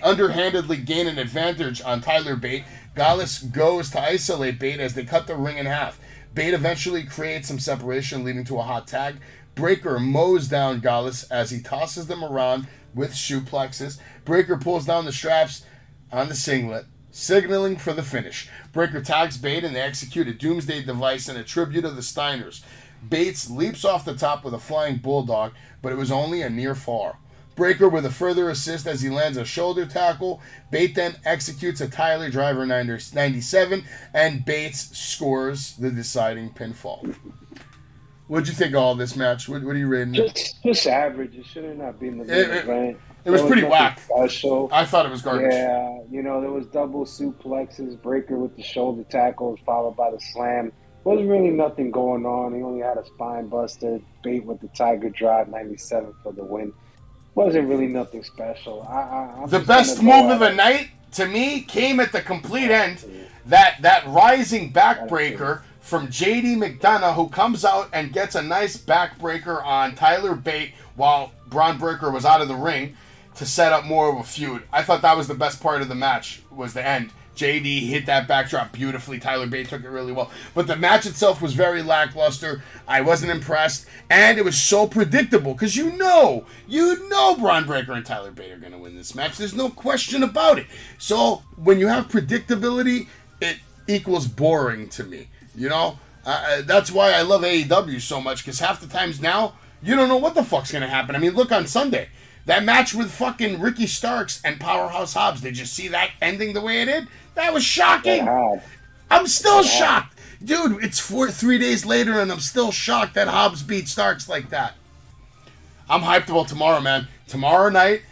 underhandedly gain an advantage on Tyler Bate. Gallus goes to isolate Bate as they cut the ring in half. Bate eventually creates some separation, leading to a hot tag. Breaker mows down Gallus as he tosses them around with suplexes. Breaker pulls down the straps on the singlet, signaling for the finish. Breaker tags Bate and they execute a doomsday device in a tribute of the Steiners. Bates leaps off the top with a flying bulldog, but it was only a near fall. Breaker with a further assist as he lands a shoulder tackle. Bate then executes a Tyler Driver 97, and Bates scores the deciding pinfall. What'd you think of all this match? What are you rating it? Just average. It should have not been the main event. It was pretty whack. Special. I thought it was garbage. Yeah, there was double suplexes, Breaker with the shoulder tackles, followed by the slam. Wasn't really nothing going on. He only had a spine buster. Bate with the Tiger Drive 97 for the win. Wasn't really nothing special. The best move of the night, to me, came at the complete end. That rising backbreaker from J.D. McDonough, who comes out and gets a nice backbreaker on Tyler Bate while Braun Breaker was out of the ring to set up more of a feud. I thought that was the best part of the match, was the end. JD hit that backdrop beautifully. Tyler Bate took it really well. But the match itself was very lackluster. I wasn't impressed. And it was so predictable because you know Braun Breaker and Tyler Bate are going to win this match. There's no question about it. So when you have predictability, it equals boring to me. That's why I love AEW so much, because half the times now, you don't know what the fuck's going to happen. I mean, look on Sunday. That match with fucking Ricky Starks and Powerhouse Hobbs, did you see that ending the way it did? That was shocking. I'm still shocked. Dude, it's 3 days later, and I'm still shocked that Hobbs beat Starks like that. I'm hyped about tomorrow, man. Tomorrow night,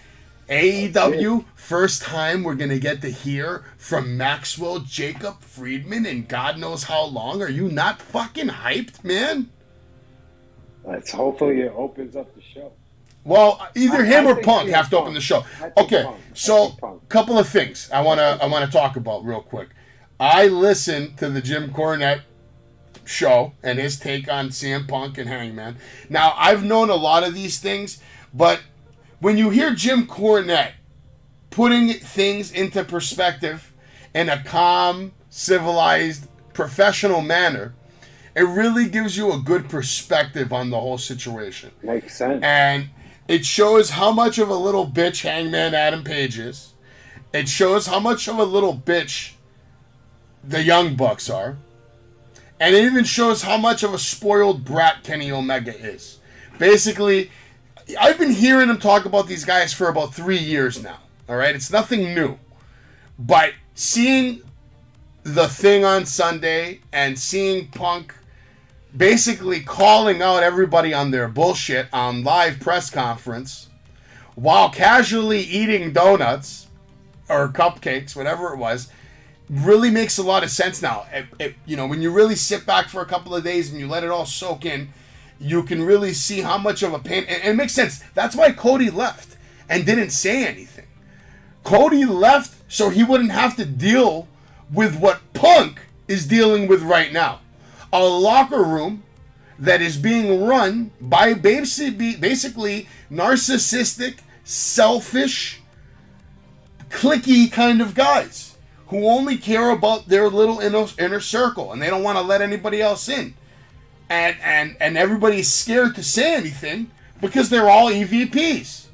AEW, first time we're going to get to hear from Maxwell Jacob Friedman in God knows how long. Are you not fucking hyped, man? Hopefully it opens up the show. Well, either him or Punk have to Punk. open the show. I think Okay, Punk. so couple of things I wanna talk about real quick. I listened to the Jim Cornette show and his take on CM Punk and Hangman. Now, I've known a lot of these things, but when you hear Jim Cornette putting things into perspective in a calm, civilized, professional manner, it really gives you a good perspective on the whole situation. Makes sense. And it shows how much of a little bitch Hangman Adam Page is. It shows how much of a little bitch the Young Bucks are. And it even shows how much of a spoiled brat Kenny Omega is. Basically, I've been hearing him talk about these guys for about 3 years now. All right? It's nothing new. But seeing the thing on Sunday and seeing Punk basically calling out everybody on their bullshit on live press conference while casually eating donuts or cupcakes, whatever it was, really makes a lot of sense now. When you really sit back for a couple of days and you let it all soak in, you can really see how much of a pain. And it makes sense. That's why Cody left and didn't say anything. Cody left so he wouldn't have to deal with what Punk is dealing with right now. A locker room that is being run by basically narcissistic, selfish, cliquey kind of guys who only care about their little inner circle and they don't want to let anybody else in. And everybody's scared to say anything because they're all EVPs.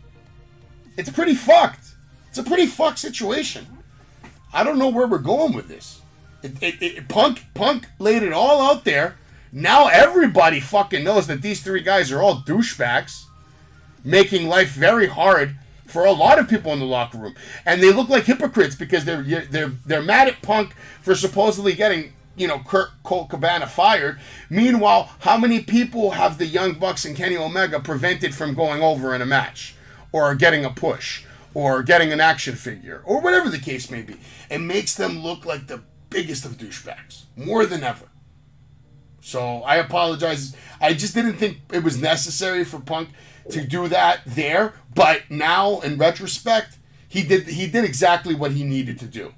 It's pretty fucked. It's a pretty fucked situation. I don't know where we're going with this. Punk laid it all out there. Now everybody fucking knows that these three guys are all douchebags, making life very hard for a lot of people in the locker room. And they look like hypocrites because they're mad at Punk for supposedly getting, Colt Cabana fired. Meanwhile, how many people have the Young Bucks and Kenny Omega prevented from going over in a match or getting a push or getting an action figure or whatever the case may be? It makes them look like the biggest of douchebags, more than ever. So I apologize. I just didn't think it was necessary for Punk to do that there. But now, in retrospect, he did exactly what he needed to do.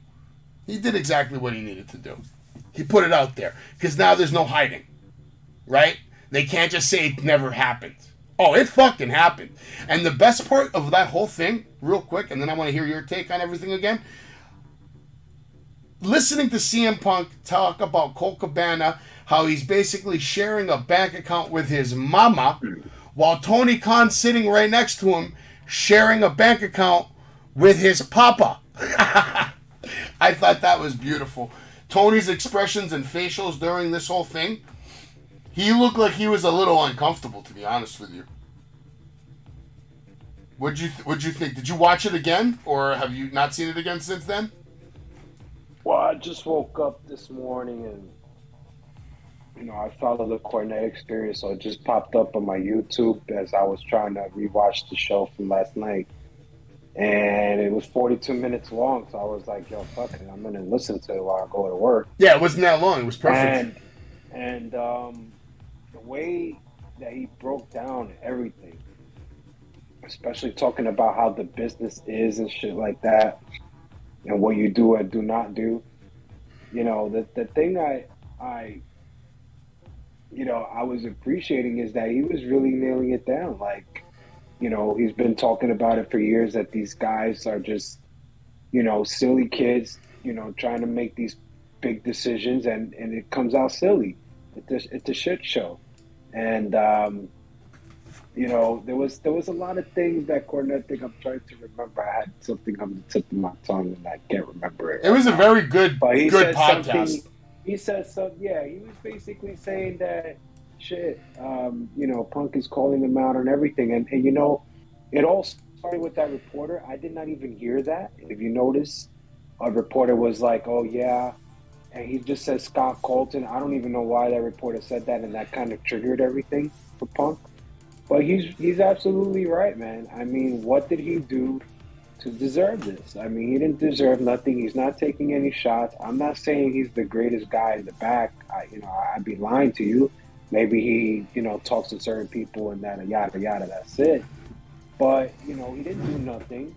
He did exactly what he needed to do. He put it out there because now there's no hiding, right? They can't just say it never happened. Oh, it fucking happened. And the best part of that whole thing, real quick, and then I want to hear your take on everything again. Listening to CM Punk talk about Colt Cabana, how he's basically sharing a bank account with his mama, while Tony Khan's sitting right next to him, sharing a bank account with his papa. I thought that was beautiful. Tony's expressions and facials during this whole thing, he looked like he was a little uncomfortable, to be honest with you. What'd you think? Did you watch it again, or have you not seen it again since then? Well, I just woke up this morning and, I followed the Cornette experience, so it just popped up on my YouTube as I was trying to rewatch the show from last night. And it was 42 minutes long, so I was like, yo, fuck it, I'm going to listen to it while I go to work. Yeah, it wasn't that long. It was perfect. And the way that he broke down everything, especially talking about how the business is and shit like that, and what you do and do not do. The thing I was appreciating is that he was really nailing it down. Like, he's been talking about it for years that these guys are just, silly kids, trying to make these big decisions and it comes out silly. It's a shit show. And, there was a lot of things that Cornette thing I'm trying to remember. I had something on the tip of my tongue and I can't remember it. It was a very good podcast. He said something. Yeah, he was basically saying that shit. Punk is calling him out on everything, and it all started with that reporter. I did not even hear that. If you notice, a reporter was like, "Oh yeah, and he just said Scott Colton. I don't even know why that reporter said that, and that kind of triggered everything for Punk. But he's absolutely right, man. I mean, what did he do to deserve this? I mean, he didn't deserve nothing. He's not taking any shots. I'm not saying he's the greatest guy in the back. I'd be lying to you. Maybe he, talks to certain people and that, yada, yada, that's it. But, he didn't do nothing.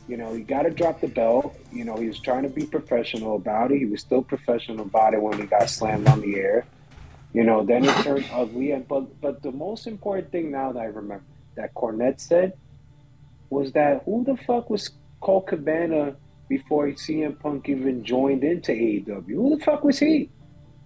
He got to drop the belt. He was trying to be professional about it. He was still professional about it when he got slammed on the air. Then it turned ugly. But the most important thing now that I remember that Cornette said was that who the fuck was Colt Cabana before CM Punk even joined into AEW? Who the fuck was he?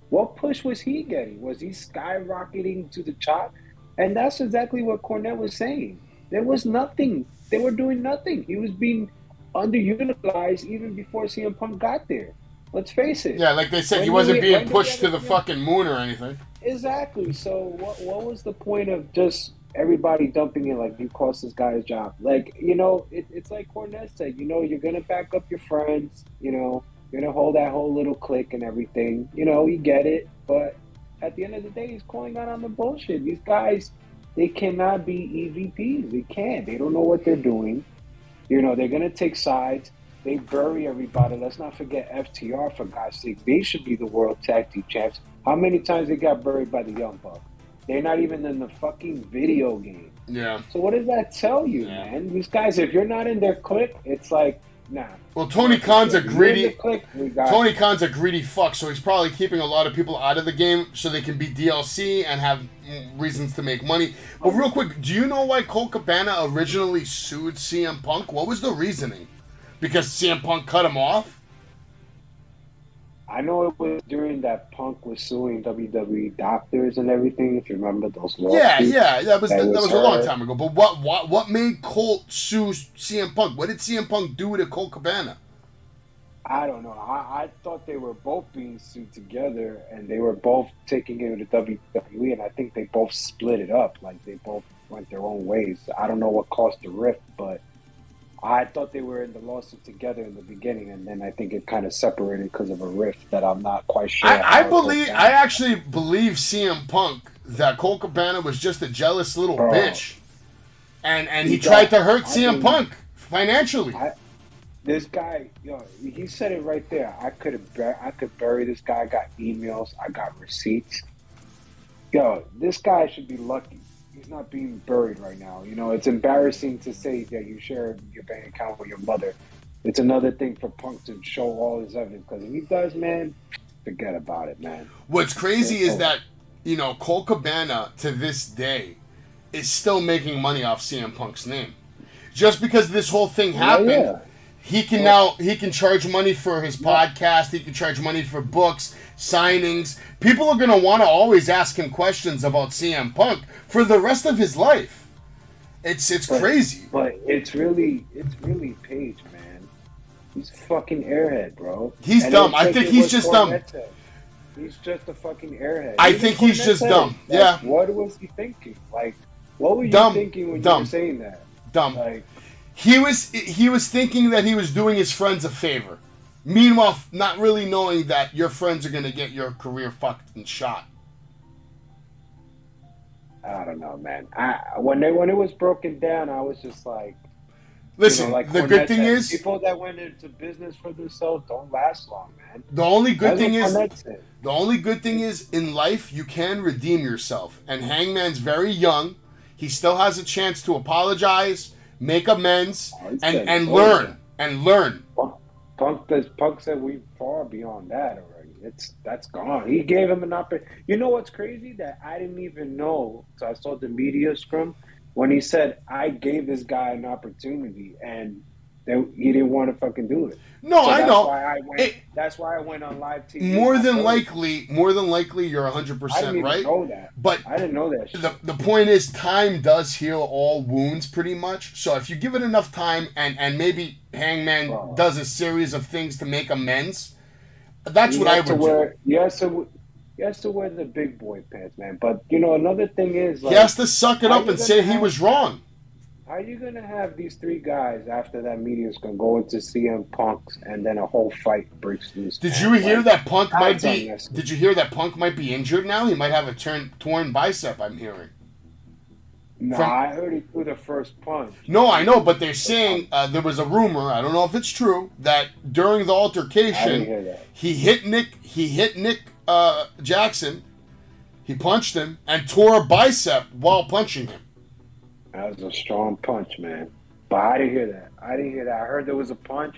What push was he getting? Was he skyrocketing to the top? And that's exactly what Cornette was saying. There was nothing. They were doing nothing. He was being underutilized even before CM Punk got there. Let's face it. Yeah, like they said, he wasn't being pushed to the fucking moon or anything. Exactly. So what was the point of just everybody dumping in like you cost this guy his job? Like, it's like Cornette said, you're going to back up your friends, you're going to hold that whole little clique and everything. You get it. But at the end of the day, he's calling out on the bullshit. These guys, they cannot be EVPs. They can't. They don't know what they're doing. They're going to take sides. They bury everybody. Let's not forget FTR, for God's sake. They should be the World Tag Team Champs. How many times they got buried by the Young Bucks? They're not even in the fucking video game. Yeah. So what does that tell you, man? These guys, if you're not in their clique, it's like, nah. Well, Tony Khan's a greedy Tony Khan's a greedy fuck, so he's probably keeping a lot of people out of the game so they can be DLC and have reasons to make money. But real quick, do you know why Colt Cabana originally sued CM Punk? What was the reasoning? Because CM Punk cut him off? I know it was during that Punk was suing WWE doctors and everything, if you remember those lawsuits. Yeah, that was a long time ago. But what made Colt sue CM Punk? What did CM Punk do to Colt Cabana? I don't know. I thought they were both being sued together, and they were both taking it to WWE, and I think they both split it up. Like, they both went their own ways. I don't know what caused the rift, but I thought they were in the lawsuit together in the beginning, and then I think it kind of separated because of a rift that I'm not quite sure. I actually believe CM Punk that Colt Cabana was just a jealous little bitch, and he tried to hurt CM Punk financially. This guy, he said it right there. I could bury this guy. I got emails. I got receipts. This guy should be lucky. He's not being buried right now. It's embarrassing to say that you share your bank account with your mother. It's another thing for Punk to show all his evidence, because if he does, man, forget about it, man. What's crazy is that, Colt Cabana to this day is still making money off CM Punk's name. Just because this whole thing happened, he can charge money for his podcast, he can charge money for books, signings. People are going to want to always ask him questions about CM Punk for the rest of his life. It's crazy. But it's really Page, man. He's a fucking airhead, bro. He's dumb. I think he's just dumb. He's just a fucking airhead. I think he's just dumb. Yeah. What was he thinking? Like, what were you thinking when you were saying that? Dumb. Like, he was thinking that he was doing his friends a favor. Meanwhile, not really knowing that your friends are going to get your career fucked and shot. I don't know, man. When it was broken down, I was just like, listen. The good thing is, people that went into business for themselves don't last long, man. The only good thing is, in life you can redeem yourself. And Hangman's very young. He still has a chance to apologize, make amends, and learn. And learn. Punk said we far beyond that already. That's gone. He gave him an opportunity. You know what's crazy? That I didn't even know. So I saw the media scrum when he said, I gave this guy an opportunity, and he didn't want to fucking do it. No, so I know. That's why I went on live TV. More than likely, you're 100% right. I didn't even know that. But I didn't know that shit. The point is, time does heal all wounds pretty much. So if you give it enough time, and maybe Hangman does a series of things to make amends, that's what I would do. He has to wear the big boy pants, man. But, another thing is, like, he has to suck it up and say he was wrong. How you gonna have these three guys after that meeting is gonna go into CM Punk's and then a whole fight breaks loose? Did you hear that Punk might that's be? unnecessary. Did you hear that Punk might be injured now? He might have a torn bicep. I'm hearing. No, From- I heard he threw the first punch. No, I know, but they're saying there was a rumor. I don't know if it's true that during the I didn't altercation, hear that. he hit Nick Jackson. He punched him and tore a bicep while punching him. That was a strong punch, man. But I didn't hear that. I heard there was a punch.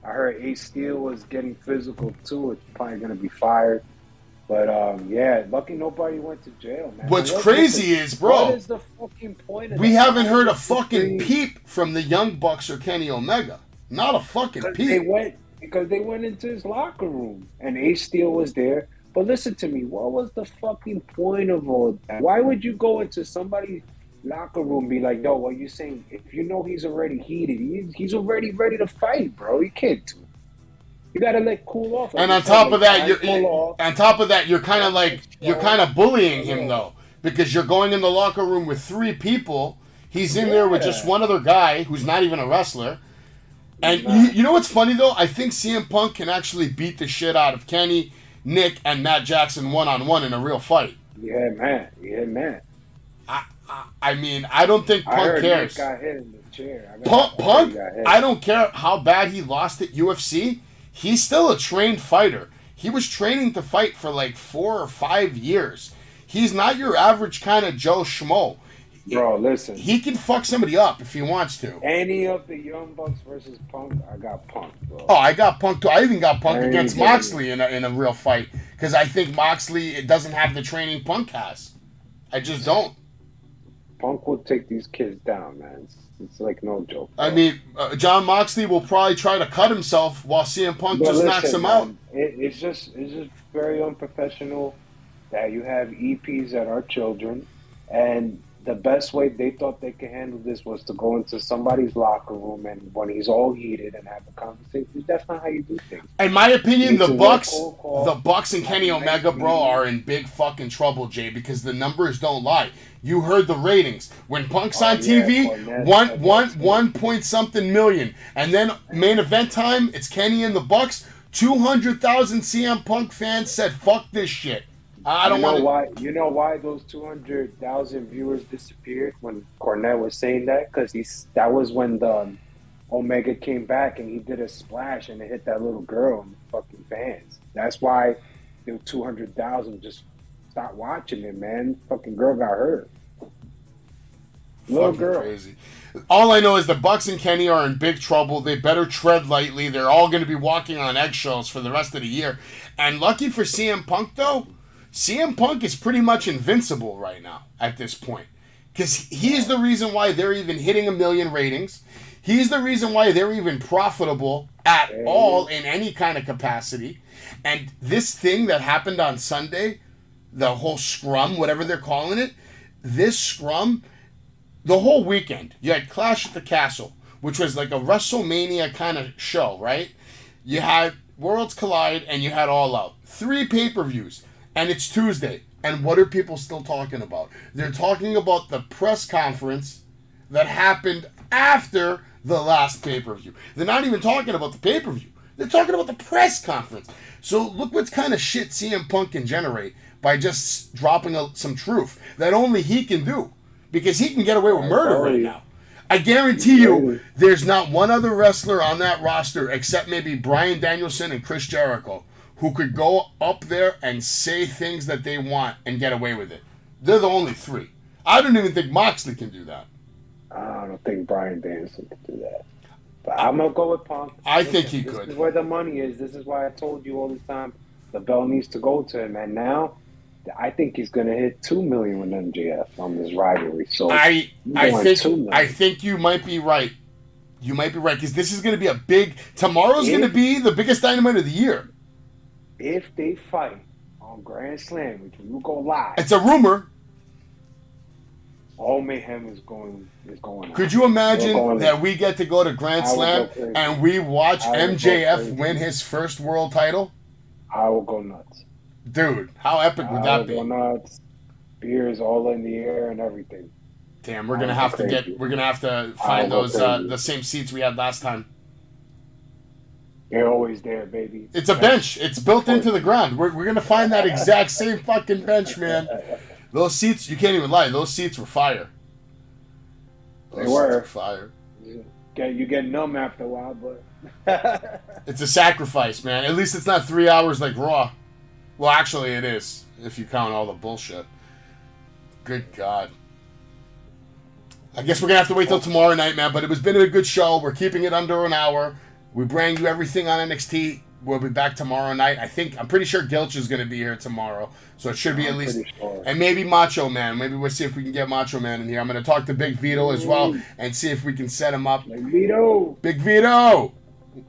I heard Ace Steel was getting physical too. It's probably gonna be fired. But yeah, lucky nobody went to jail, man. What's crazy is, bro, what is the fucking point of we that? haven't heard a What's the fucking thing? peep from the Young Bucks or Kenny Omega. Not a fucking Because they went into his locker room and Ace Steel was there. But listen to me, what was the fucking point of all that? Why would you go into somebody's locker room and be like, no, what you saying? If you know he's already heated, he's already ready to fight, bro. You can't do it. You gotta let cool off. And on top of that, you're kind of like bullying him though, because you're going in the locker room with three people. He's in there with just one other guy who's not even a wrestler. And you know what's funny though? I think CM Punk can actually beat the shit out of Kenny, Nick, and Matt Jackson one-on-one in a real fight. Yeah, man. I mean, I don't think Punk cares. Nick got hit in the chair. Punk, I don't care how bad he lost at UFC. He's still a trained fighter. He was training to fight for like 4 or 5 years. He's not your average kind of Joe Schmo. Bro, listen. He can fuck somebody up if he wants to. Any of the Young Bucks versus Punk, I got Punk, bro. Oh, I got Punk too. I even got Punk against Moxley in a real fight. Because I think Moxley doesn't have the training Punk has. I just don't. Punk will take these kids down, man. It's like no joke. Bro. I mean, John Moxley will probably try to cut himself while CM Punk knocks him out. It's just very unprofessional that you have EPs that are children, and the best way they thought they could handle this was to go into somebody's locker room and when he's all heated and have a conversation. That's not how you do things. In my opinion, the Bucks and Kenny Omega, bro, are in big fucking trouble, Jay, because the numbers don't lie. You heard the ratings. When Punk's on TV, one point something million. And then main event time, it's Kenny and the Bucks. 200,000 CM Punk fans said, fuck this shit. I don't want to. You know why those 200,000 viewers disappeared when Cornette was saying that? Because that was when the Omega came back and he did a splash and it hit that little girl and the fucking fans. That's why the 200,000 just stopped watching it, man. Fucking girl got hurt. Little girl. Crazy. All I know is the Bucks and Kenny are in big trouble. They better tread lightly. They're all going to be walking on eggshells for the rest of the year. And lucky for CM Punk, though, CM Punk is pretty much invincible right now at this point. Because he's the reason why they're even hitting 1 million ratings. He's the reason why they're even profitable at all in any kind of capacity. And this thing that happened on Sunday, the whole scrum, whatever they're calling it, this scrum, the whole weekend, you had Clash at the Castle, which was like a WrestleMania kind of show, right? You had Worlds Collide and you had All Out. 3 pay-per-views. And it's Tuesday. And what are people still talking about? They're talking about the press conference that happened after the last pay-per-view. They're not even talking about the pay-per-view. They're talking about the press conference. So look what kind of shit CM Punk can generate by just dropping some truth that only he can do. Because he can get away with murder right now. I guarantee you there's not one other wrestler on that roster except maybe Bryan Danielson and Chris Jericho who could go up there and say things that they want and get away with it. They're the only 3. I don't even think Moxley can do that. I don't think Bryan Danielson can do that. But I'm going to go with Punk. I think he could. This is where the money is. This is why I told you all the time the bell needs to go to him. And now I think he's going to hit 2 million with MJF on this rivalry. So I think you might be right. You might be right because this is going to be a big... Tomorrow's going to be the biggest Dynamite of the year. If they fight on Grand Slam, which will go live, it's a rumor. All mayhem is going on. Could you imagine that we get to go to Grand Slam and we watch MJF win his first world title? I will go nuts. Dude, how epic would that be? I will go nuts. Beers all in the air and everything. Damn, we're gonna have to find those the same seats we had last time. They're always there, baby. It's a bench. It's built into the ground. We're gonna find that exact same fucking bench, man. Those seats, you can't even lie. Those seats were fire. They were fire. You get numb after a while, but it's a sacrifice, man. At least it's not 3 hours like Raw. Well, actually, it is if you count all the bullshit. Good God. I guess we're gonna have to wait till tomorrow night, man. But it was been a good show. We're keeping it under an hour. We bring you everything on NXT. We'll be back tomorrow night. I'm pretty sure Gilch is gonna be here tomorrow, so it should be at least. Sure. And maybe Macho Man. Maybe we'll see if we can get Macho Man in here. I'm gonna talk to Big Vito as well and see if we can set him up. Big Vito. Big Vito.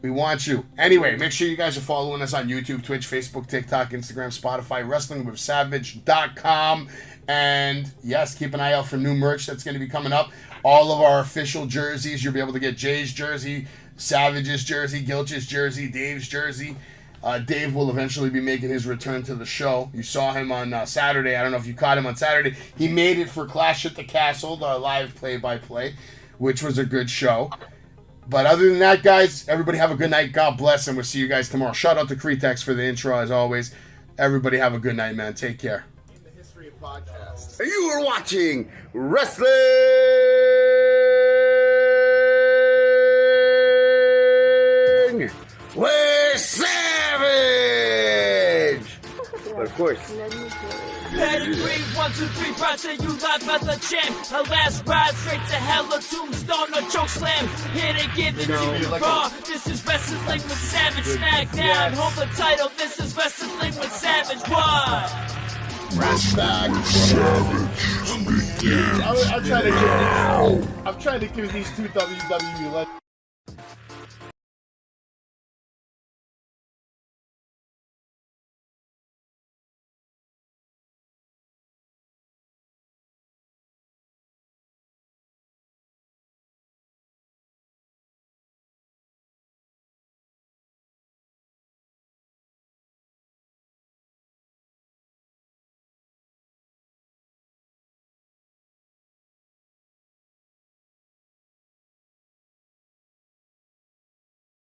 We want you. Anyway, make sure you guys are following us on YouTube, Twitch, Facebook, TikTok, Instagram, Spotify, WrestlingWithSavage.com. And yes, keep an eye out for new merch that's going to be coming up. All of our official jerseys. You'll be able to get Jay's jersey, Savage's jersey, Gilch's jersey, Dave's jersey. Dave will eventually be making his return to the show. You saw him on Saturday. I don't know if you caught him on Saturday. He made it for Clash at the Castle, the live play-by-play, which was a good show. But other than that, guys, everybody have a good night. God bless, and we'll see you guys tomorrow. Shout out to Crittext for the intro, as always. Everybody have a good night, man. Take care. Podcast. You are watching Wrestling with Savage. But of course. Pedigree, 1, 2, 3, brought to you live by the champ. A last ride straight to hell, a tombstone, a choke slam. Here to give it to you raw. This is Wrestling with Savage. SmackDown, hold the title. This is Wrestling with Savage. What? I'm trying to give these two WWE legends.